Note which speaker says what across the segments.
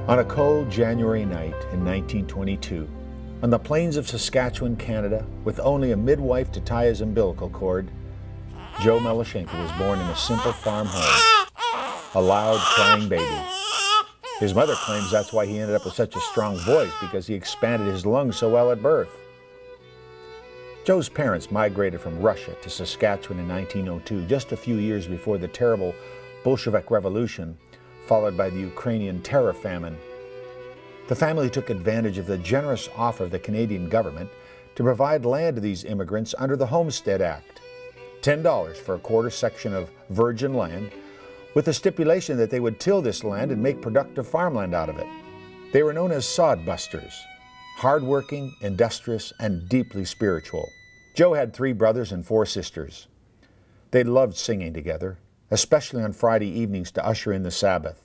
Speaker 1: On a cold January night in 1922, on the plains of Saskatchewan, Canada, with only a midwife to tie his umbilical cord, Joe Melashenko was born in a simple farm home, a loud, crying baby. His mother claims that's why he ended up with such a strong voice, because he expanded his lungs so well at birth. Joe's parents migrated from Russia to Saskatchewan in 1902, just a few years before the terrible Bolshevik Revolution, followed by the Ukrainian terror famine. The family took advantage of the generous offer of the Canadian government to provide land to these immigrants under the Homestead Act, $10 for a quarter section of virgin land, with the stipulation that they would till this land and make productive farmland out of it. They were known as sod busters, hardworking, industrious, and deeply spiritual. Joe had 3 brothers and 4 sisters. They loved singing together, especially on Friday evenings to usher in the Sabbath.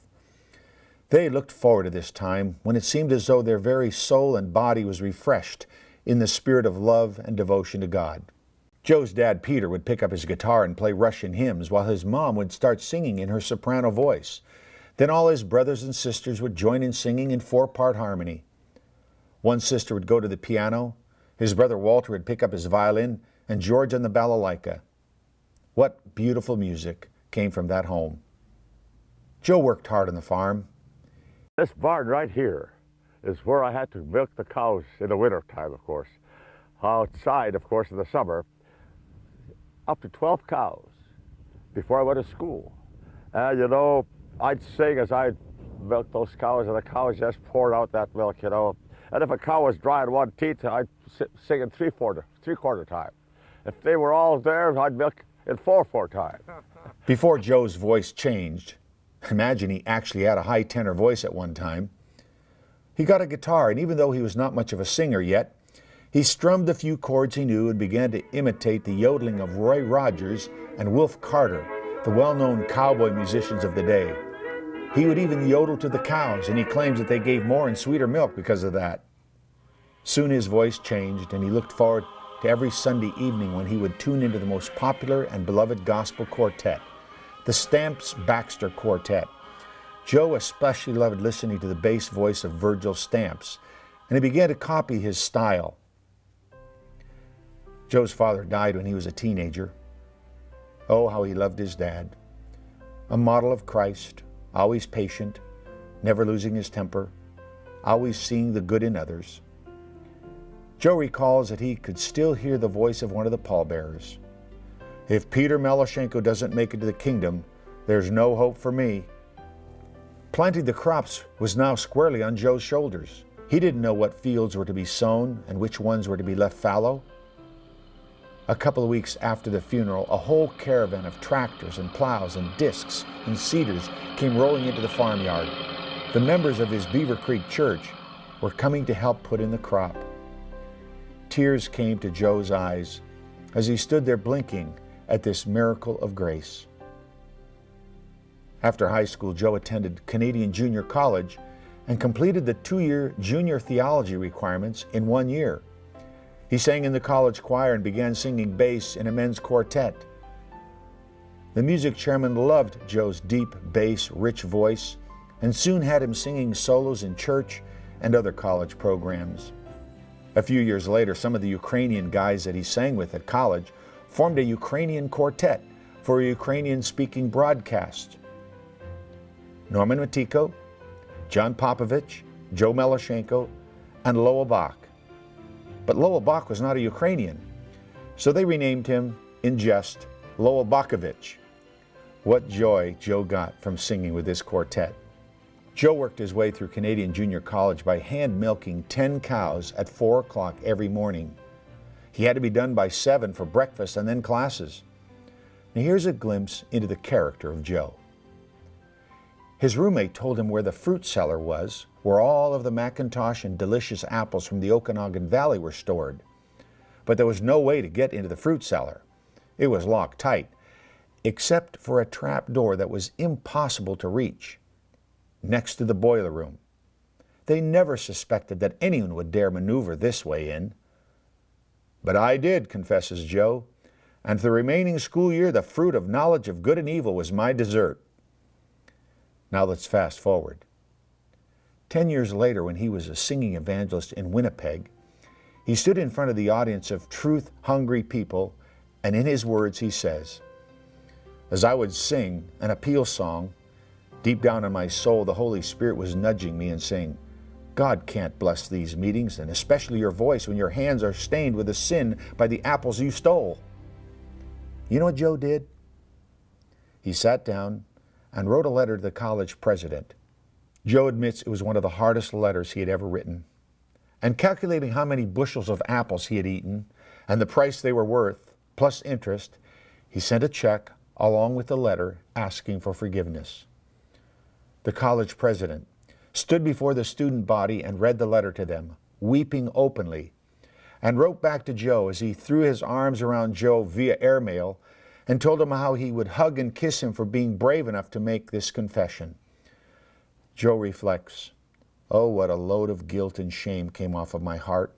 Speaker 1: They looked forward to this time when it seemed as though their very soul and body was refreshed in the spirit of love and devotion to God. Joe's dad, Peter, would pick up his guitar and play Russian hymns while his mom would start singing in her soprano voice. Then all his brothers and sisters would join in singing in 4-part harmony. One sister would go to the piano, his brother Walter would pick up his violin, and George on the balalaika. What beautiful music came from that home. Joe worked hard on the farm.
Speaker 2: This barn right here is where I had to milk the cows in the winter time, of course. Outside, of course, in the summer, up to 12 cows before I went to school. And, you know, I'd sing as I'd milk those cows, and the cows just poured out that milk, you know. And if a cow was dry in one teat, I'd sing in three-quarter time. If they were all there, I'd milk in 4/4 time.
Speaker 1: Before Joe's voice changed, imagine he actually had a high tenor voice at one time, he got a guitar, and even though he was not much of a singer yet, he strummed the few chords he knew and began to imitate the yodeling of Roy Rogers and Wilf Carter, the well-known cowboy musicians of the day. He would even yodel to the cows, and he claims that they gave more and sweeter milk because of that. Soon his voice changed, and he looked forward to every Sunday evening when he would tune into the most popular and beloved gospel quartet, the Stamps-Baxter Quartet. Joe especially loved listening to the bass voice of Virgil Stamps, and he began to copy his style. Joe's father died when he was a teenager. Oh, how he loved his dad. A model of Christ, always patient, never losing his temper, always seeing the good in others. Joe recalls that he could still hear the voice of one of the pallbearers. If Peter Melashenko doesn't make it to the kingdom, there's no hope for me. Planting the crops was now squarely on Joe's shoulders. He didn't know what fields were to be sown and which ones were to be left fallow. A couple of weeks after the funeral, a whole caravan of tractors and plows and discs and seeders came rolling into the farmyard. The members of his Beaver Creek church were coming to help put in the crop. Tears came to Joe's eyes as he stood there blinking at this miracle of grace. After high school, Joe attended Canadian Junior College and completed the 2-year junior theology requirements in 1 year. He sang in the college choir and began singing bass in a men's quartet. The music chairman loved Joe's deep bass, rich voice, and soon had him singing solos in church and other college programs. A few years later, some of the Ukrainian guys that he sang with at college formed a Ukrainian quartet for a Ukrainian-speaking broadcast. Norman Matiko, John Popovich, Joe Melashenko, and Lowell Bach. But Lowell Bach was not a Ukrainian, so they renamed him, in jest, Lowell Bachovich. What joy Joe got from singing with this quartet. Joe worked his way through Canadian Junior College by hand milking 10 cows at 4 o'clock every morning. He had to be done by 7 for breakfast and then classes. Now here's a glimpse into the character of Joe. His roommate told him where the fruit cellar was, where all of the McIntosh and delicious apples from the Okanagan Valley were stored. But there was no way to get into the fruit cellar. It was locked tight, except for a trap door that was impossible to reach, next to the boiler room. They never suspected that anyone would dare maneuver this way in. But I did, confesses Joe, and for the remaining school year, the fruit of knowledge of good and evil was my dessert. Now let's fast forward. 10 years later, when he was a singing evangelist in Winnipeg, he stood in front of the audience of truth-hungry people, and in his words he says, "As I would sing an appeal song, deep down in my soul the Holy Spirit was nudging me and saying, 'God can't bless these meetings, and especially your voice when your hands are stained with the sin by the apples you stole.'" You know what Joe did? He sat down and wrote a letter to the college president. Joe admits it was one of the hardest letters he had ever written. And calculating how many bushels of apples he had eaten and the price they were worth, plus interest, he sent a check along with the letter asking for forgiveness. The college president stood before the student body and read the letter to them, weeping openly, and wrote back to Joe as he threw his arms around Joe via airmail and told him how he would hug and kiss him for being brave enough to make this confession. Joe reflects, "Oh, what a load of guilt and shame came off of my heart,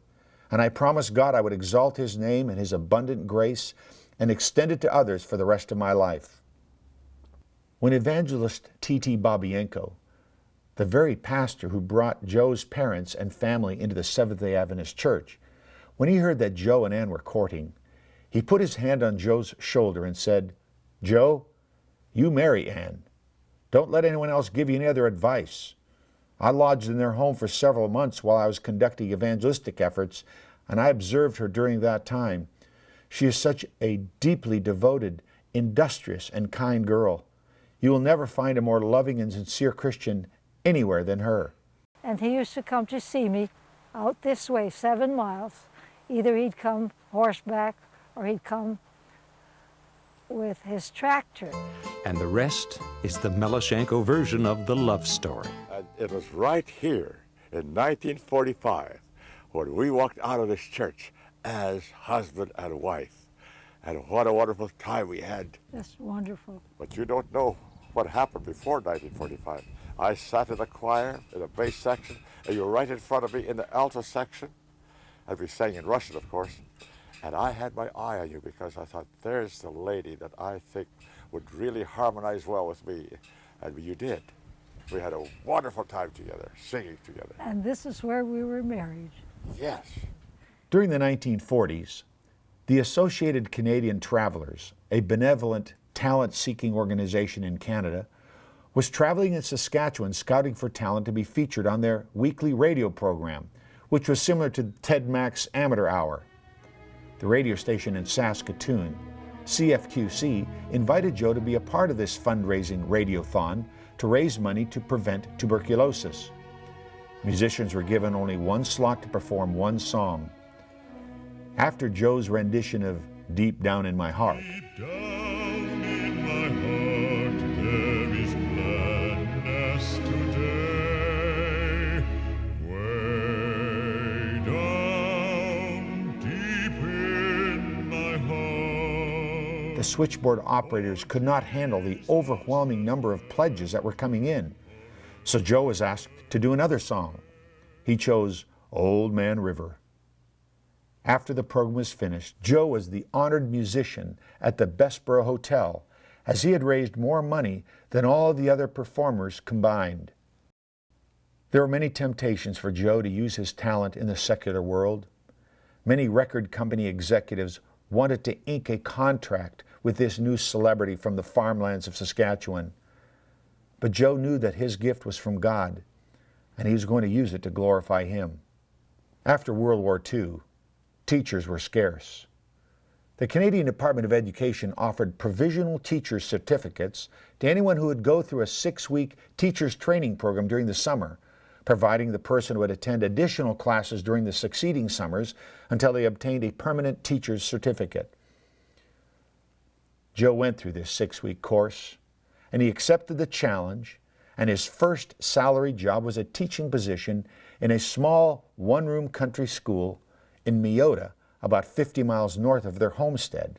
Speaker 1: and I promised God I would exalt His name and His abundant grace and extend it to others for the rest of my life." When evangelist T.T. Babienko, the very pastor who brought Joe's parents and family into the Seventh-day Adventist Church, when he heard that Joe and Ann were courting, he put his hand on Joe's shoulder and said, "Joe, you marry Ann. Don't let anyone else give you any other advice. I lodged in their home for several months while I was conducting evangelistic efforts, and I observed her during that time. She is such a deeply devoted, industrious, and kind girl. You will never find a more loving and sincere Christian anywhere than her."
Speaker 3: And he used to come to see me out this way, 7 miles. Either he'd come horseback or he'd come with his tractor.
Speaker 4: And the rest is the Melashenko version of the love story.
Speaker 2: And it was right here in 1945 when we walked out of this church as husband and wife. And what a wonderful time we had.
Speaker 3: That's wonderful.
Speaker 2: But you don't know what happened before 1945. I sat in the choir in the bass section, and you were right in front of me in the alto section. And we sang in Russian, of course. And I had my eye on you because I thought, there's the lady that I think would really harmonize well with me. And you did. We had a wonderful time together, singing together.
Speaker 3: And this is where we were married.
Speaker 2: Yes.
Speaker 1: During the 1940s, the Associated Canadian Travelers, a benevolent, talent-seeking organization in Canada, was traveling in Saskatchewan scouting for talent to be featured on their weekly radio program, which was similar to Ted Mack's Amateur Hour. The radio station in Saskatoon, CFQC, invited Joe to be a part of this fundraising radiothon to raise money to prevent tuberculosis. Musicians were given only one slot to perform one song. After Joe's rendition of "Deep Down in My Heart," the switchboard operators could not handle the overwhelming number of pledges that were coming in. So Joe was asked to do another song. He chose "Old Man River." After the program was finished, Joe was the honored musician at the Bessborough Hotel, as he had raised more money than all the other performers combined. There were many temptations for Joe to use his talent in the secular world. Many record company executives wanted to ink a contract with this new celebrity from the farmlands of Saskatchewan. But Joe knew that his gift was from God, and he was going to use it to glorify Him. After World War II, teachers were scarce. The Canadian Department of Education offered provisional teacher's certificates to anyone who would go through a 6-week teacher's training program during the summer, providing the person would attend additional classes during the succeeding summers until they obtained a permanent teacher's certificate. Joe went through this 6-week course, and he accepted the challenge, and his first salary job was a teaching position in a small one-room country school in Meota, about 50 miles north of their homestead,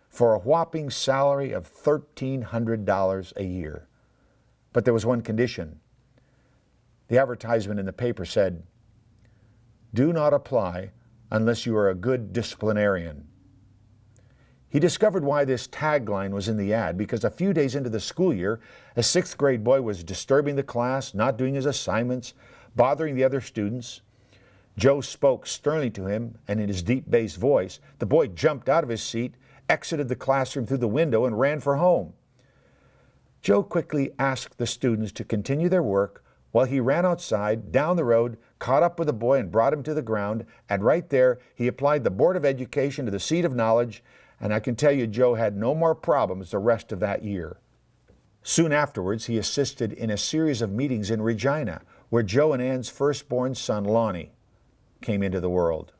Speaker 1: for a whopping salary of $1,300 a year. But there was one condition. The advertisement in the paper said, "Do not apply unless you are a good disciplinarian." He discovered why this tagline was in the ad because a few days into the school year, a 6th grade boy was disturbing the class, not doing his assignments, bothering the other students. Joe spoke sternly to him, and in his deep bass voice, the boy jumped out of his seat, exited the classroom through the window, and ran for home. Joe quickly asked the students to continue their work while he ran outside, down the road, caught up with the boy and brought him to the ground, and right there he applied the Board of Education to the seat of knowledge, and I can tell you Joe had no more problems the rest of that year. Soon afterwards, he assisted in a series of meetings in Regina, where Joe and Ann's firstborn son, Lonnie, came into the world.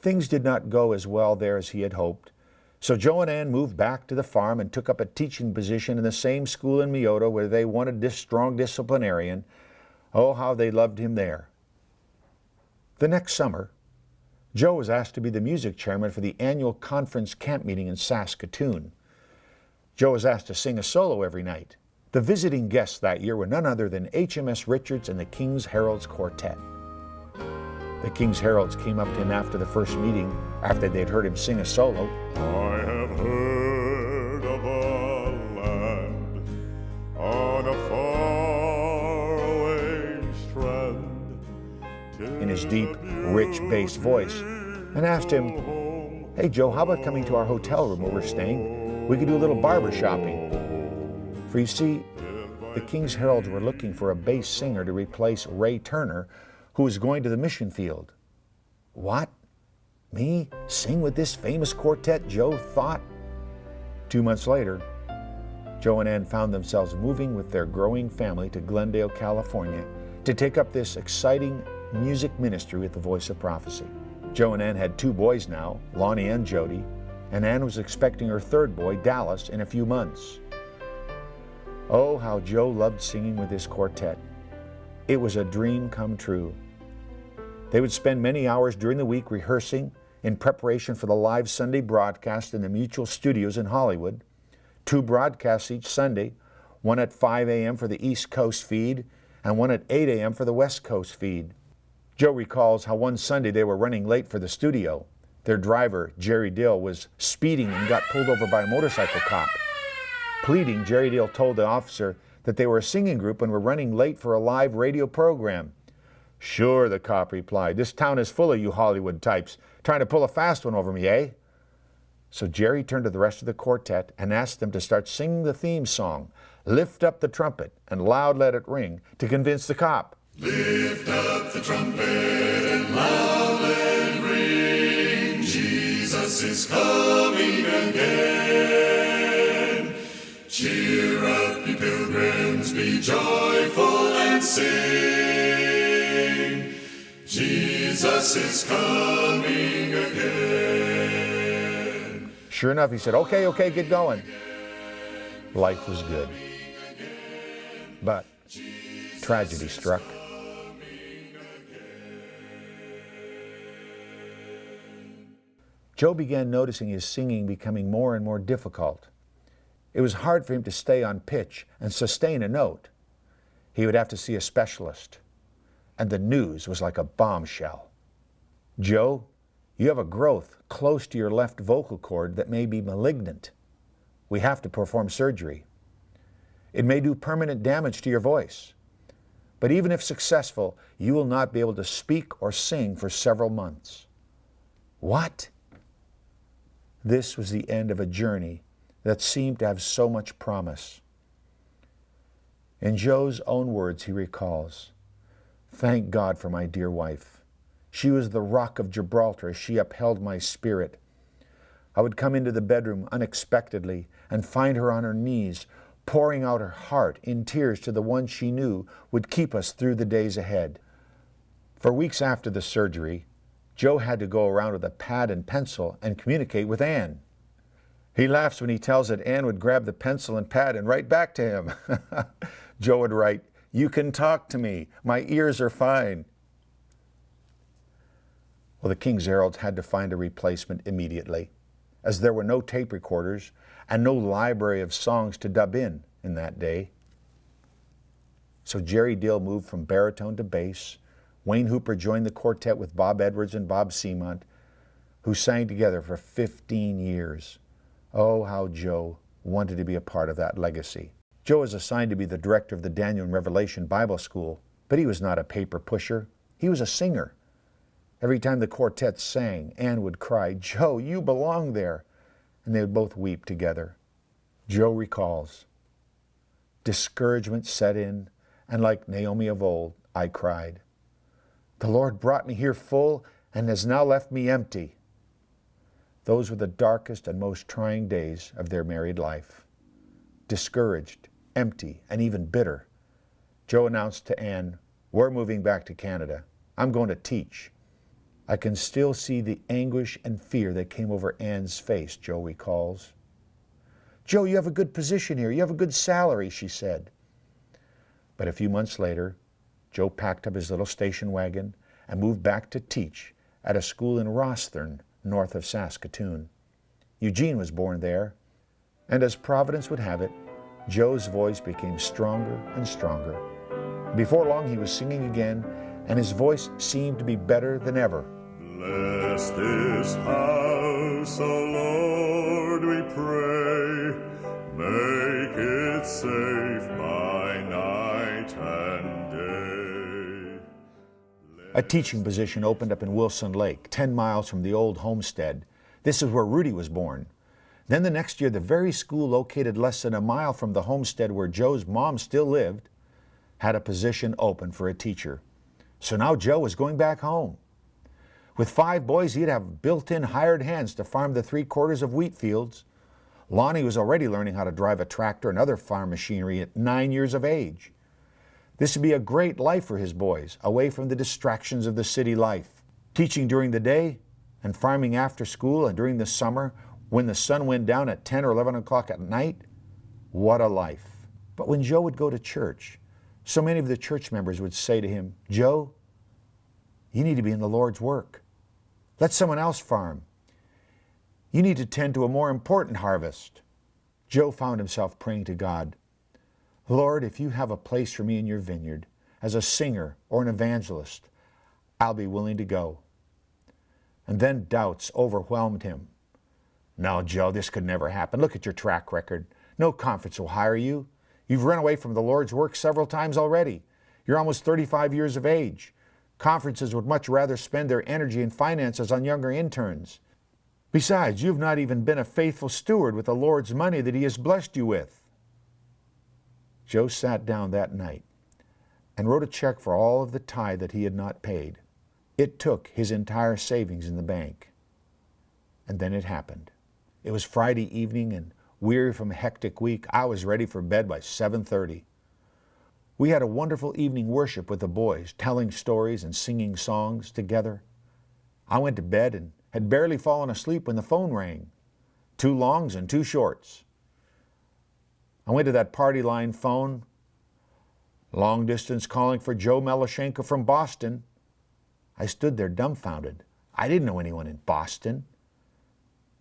Speaker 1: Things did not go as well there as he had hoped, so Joe and Ann moved back to the farm and took up a teaching position in the same school in Myoto where they wanted this strong disciplinarian. Oh, how they loved him there. The next summer, Joe was asked to be the music chairman for the annual conference camp meeting in Saskatoon. Joe was asked to sing a solo every night. The visiting guests that year were none other than HMS Richards and the King's Heralds Quartet. The King's Heralds came up to him after the first meeting, after they'd heard him sing a solo.
Speaker 5: I have heard of a land on a faraway strand,
Speaker 1: In his deep, rich bass voice, and asked him, "Hey Joe, how about coming to our hotel room where we're staying? We could do a little barber shopping." For you see, the King's Heralds were looking for a bass singer to replace Ray Turner, who was going to the mission field. What? Me? Sing with this famous quartet, Joe thought? 2 months later, Joe and Ann found themselves moving with their growing family to Glendale, California, to take up this exciting music ministry with the Voice of Prophecy. Joe and Ann had 2 boys now, Lonnie and Jody, and Ann was expecting her 3rd boy, Dallas, in a few months. Oh, how Joe loved singing with this quartet. It was a dream come true. They would spend many hours during the week rehearsing in preparation for the live Sunday broadcast in the Mutual Studios in Hollywood. 2 broadcasts each Sunday, one at 5 a.m. for the East Coast feed and one at 8 a.m. for the West Coast feed. Joe recalls how one Sunday they were running late for the studio. Their driver, Jerry Dill, was speeding and got pulled over by a motorcycle cop. Pleading, Jerry Dill told the officer that they were a singing group and were running late for a live radio program. "Sure," the cop replied. "This town is full of you Hollywood types, trying to pull a fast one over me, eh?" So Jerry turned to the rest of the quartet and asked them to start singing the theme song, "Lift Up the Trumpet and Loud Let It Ring," to convince the cop.
Speaker 5: Lift up the trumpet and loud let it ring. Jesus is coming again. Cheer up, ye pilgrims, be joyful and sing. Jesus is coming again.
Speaker 1: Sure enough, he said, okay, get going. Life was good. But tragedy struck. Joe began noticing his singing becoming more and more difficult. It was hard for him to stay on pitch and sustain a note. He would have to see a specialist. And the news was like a bombshell. "Joe, you have a growth close to your left vocal cord that may be malignant. We have to perform surgery. It may do permanent damage to your voice. But even if successful, you will not be able to speak or sing for several months." What? This was the end of a journey that seemed to have so much promise. In Joe's own words, he recalls, "Thank God for my dear wife. She was the rock of Gibraltar as she upheld my spirit. I would come into the bedroom unexpectedly and find her on her knees, pouring out her heart in tears to the one she knew would keep us through the days ahead." For weeks after the surgery, Joe had to go around with a pad and pencil and communicate with Ann. He laughs when he tells that Ann would grab the pencil and pad and write back to him. Joe would write, "You can talk to me. My ears are fine." Well, the King's Heralds had to find a replacement immediately, as there were no tape recorders and no library of songs to dub in that day. So Jerry Dill moved from baritone to bass. Wayne Hooper joined the quartet with Bob Edwards and Bob Seamont, who sang together for 15 years. Oh, how Joe wanted to be a part of that legacy. Joe was assigned to be the director of the Daniel and Revelation Bible School, but he was not a paper pusher. He was a singer. Every time the quartet sang, Ann would cry, "Joe, you belong there," and they would both weep together. Joe recalls, "Discouragement set in, and like Naomi of old, I cried. The Lord brought me here full and has now left me empty." Those were the darkest and most trying days of their married life. Discouraged, empty, and even bitter, Joe announced to Ann, "We're moving back to Canada. I'm going to teach." I can still see the anguish and fear that came over Ann's face, Joe recalls. "Joe, you have a good position here. You have a good salary," she said. But a few months later, Joe packed up his little station wagon and moved back to teach at a school in Rosthern, north of Saskatoon. Eugene was born there, and as Providence would have it, Joe's voice became stronger and stronger. Before long, he was singing again, and his voice seemed to be better than ever.
Speaker 5: Bless this house, O Lord, we pray. Make it safe by night and day.
Speaker 1: A teaching position opened up in Wilson Lake, 10 miles from the old homestead. This is where Rudy was born. Then the next year, the very school located less than a mile from the homestead where Joe's mom still lived had a position open for a teacher. So now Joe was going back home. With 5 boys, he'd have built-in hired hands to farm the 3/4 of wheat fields. Lonnie was already learning how to drive a tractor and other farm machinery at 9 years of age. This would be a great life for his boys, away from the distractions of the city life. Teaching during the day and farming after school and during the summer when the sun went down at 10 or 11 o'clock at night. What a life. But when Joe would go to church, so many of the church members would say to him, "Joe, you need to be in the Lord's work. Let someone else farm. You need to tend to a more important harvest." Joe found himself praying to God, "Lord, if you have a place for me in your vineyard as a singer or an evangelist, I'll be willing to go." And then doubts overwhelmed him. "No, Joe, this could never happen. Look at your track record. No conference will hire you. You've run away from the Lord's work several times already. You're almost 35 years of age. Conferences would much rather spend their energy and finances on younger interns. Besides, you've not even been a faithful steward with the Lord's money that He has blessed you with." Joe sat down that night and wrote a check for all of the tithe that he had not paid. It took his entire savings in the bank. And then it happened. It was Friday evening, and weary from a hectic week, I was ready for bed by 7:30. We had a wonderful evening worship with the boys, telling stories and singing songs together. I went to bed and had barely fallen asleep when the phone rang. 2 longs and 2 shorts. I went to that party line phone. Long distance calling for Joe Melashenko from Boston. I stood there dumbfounded. I didn't know anyone in Boston.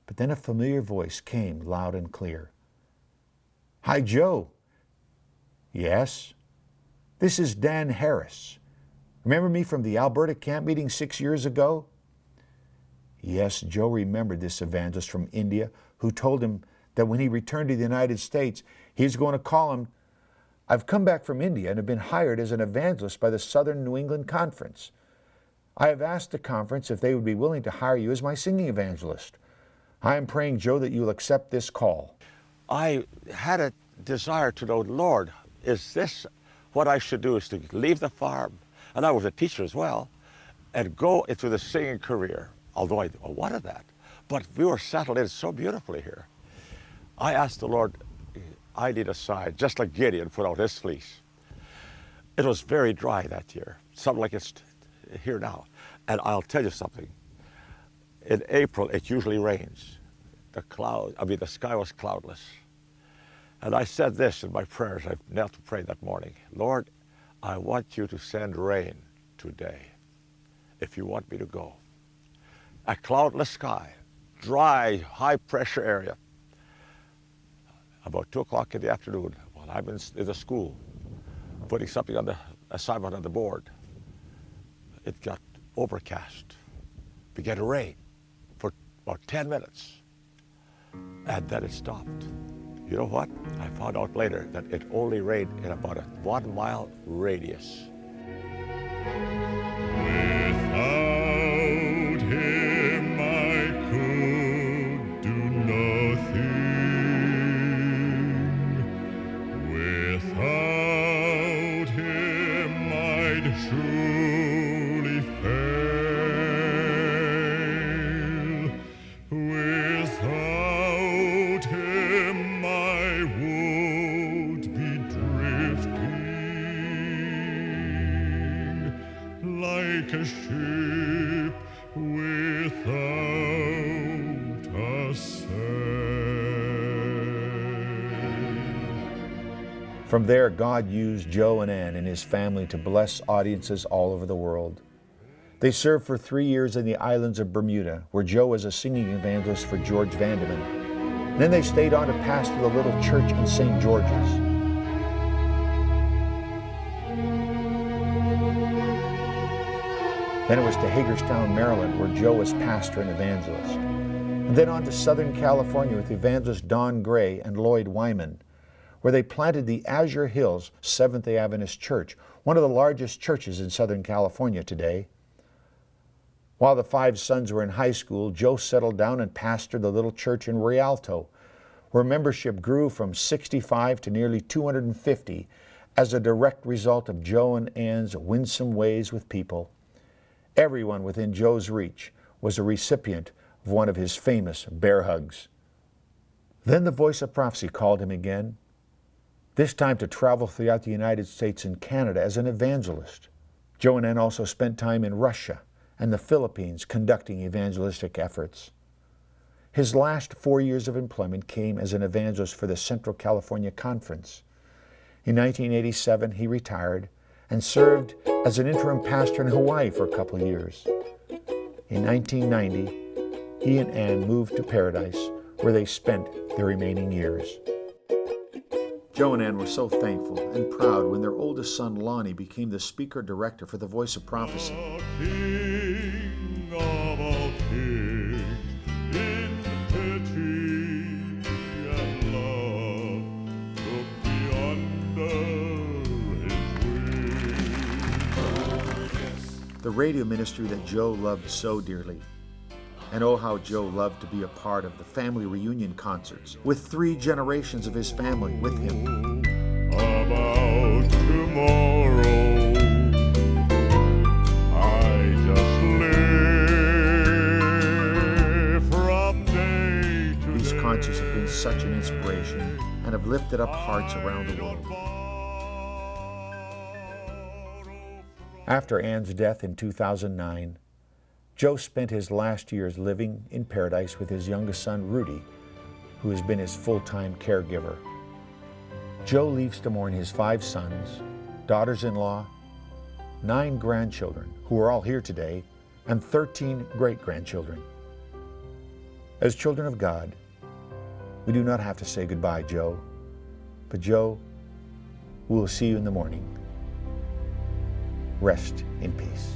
Speaker 1: But then a familiar voice came loud and clear. "Hi, Joe." "Yes." "This is Dan Harris. Remember me from the Alberta camp meeting 6 years ago?" Yes, Joe remembered this evangelist from India who told him that when he returned to the United States, he was going to call him. "I've come back from India and have been hired as an evangelist by the Southern New England Conference. I have asked the conference if they would be willing to hire you as my singing evangelist. I am praying, Joe, that you will accept this call."
Speaker 2: I had a desire to know, Lord, is this what I should do, is to leave the farm, and I was a teacher as well, and go into the singing career, although I wanted that. But we were settled in so beautifully here. I asked the Lord, I need a sign, just like Gideon put out his fleece. It was very dry that year, something like it's here now. And I'll tell you something. In April, it usually rains. The sky was cloudless. And I said this in my prayers. I knelt to pray that morning. Lord, I want you to send rain today if you want me to go. A cloudless sky, dry, high-pressure area. About 2 o'clock in the afternoon, while I'm in the school, putting something on the assignment on the board, it got overcast, began to rain for about 10 minutes, and then it stopped. You know what? I found out later that it only rained in about a 1 mile radius.
Speaker 5: Without him I could do nothing. Without him I'd surely fail. Without him I would be drifting like a ship without a sail.
Speaker 1: From there, God used Joe and Ann and his family to bless audiences all over the world. They served for 3 years in the islands of Bermuda, where Joe was a singing evangelist for George Vandeman. And then they stayed on to pastor the little church in St. George's. Then it was to Hagerstown, Maryland, where Joe was pastor and evangelist. And then on to Southern California with evangelist Don Gray and Lloyd Wyman, where they planted the Azure Hills Seventh-day Adventist Church, one of the largest churches in Southern California today. While the 5 sons were in high school, Joe settled down and pastored the little church in Rialto, where membership grew from 65 to nearly 250 as a direct result of Joe and Ann's winsome ways with people. Everyone within Joe's reach was a recipient of one of his famous bear hugs. Then the voice of prophecy called him again, this time to travel throughout the United States and Canada as an evangelist. Joe and Ann also spent time in Russia and the Philippines conducting evangelistic efforts. His last 4 years of employment came as an evangelist for the Central California Conference. In 1987, he retired and served as an interim pastor in Hawaii for a couple of years. In 1990, he and Ann moved to Paradise, where they spent their remaining years. Joe and Ann were so thankful and proud when their oldest son, Lonnie, became the speaker-director for the Voice of Prophecy.
Speaker 5: King of all kings, in pity and love, took me under his wings.
Speaker 1: The radio ministry that Joe loved so dearly. And oh, how Joe loved to be a part of the family reunion concerts with 3 generations of his family with him.
Speaker 5: About tomorrow, I just live from day to
Speaker 1: These
Speaker 5: day.
Speaker 1: concerts have been such an inspiration and have lifted up hearts around the world. After Ann's death in 2009, Joe spent his last years living in Paradise with his youngest son, Rudy, who has been his full-time caregiver. Joe leaves to mourn his 5 sons, daughters-in-law, 9 grandchildren, who are all here today, and 13 great-grandchildren. As children of God, we do not have to say goodbye, Joe. But Joe, we will see you in the morning. Rest in peace.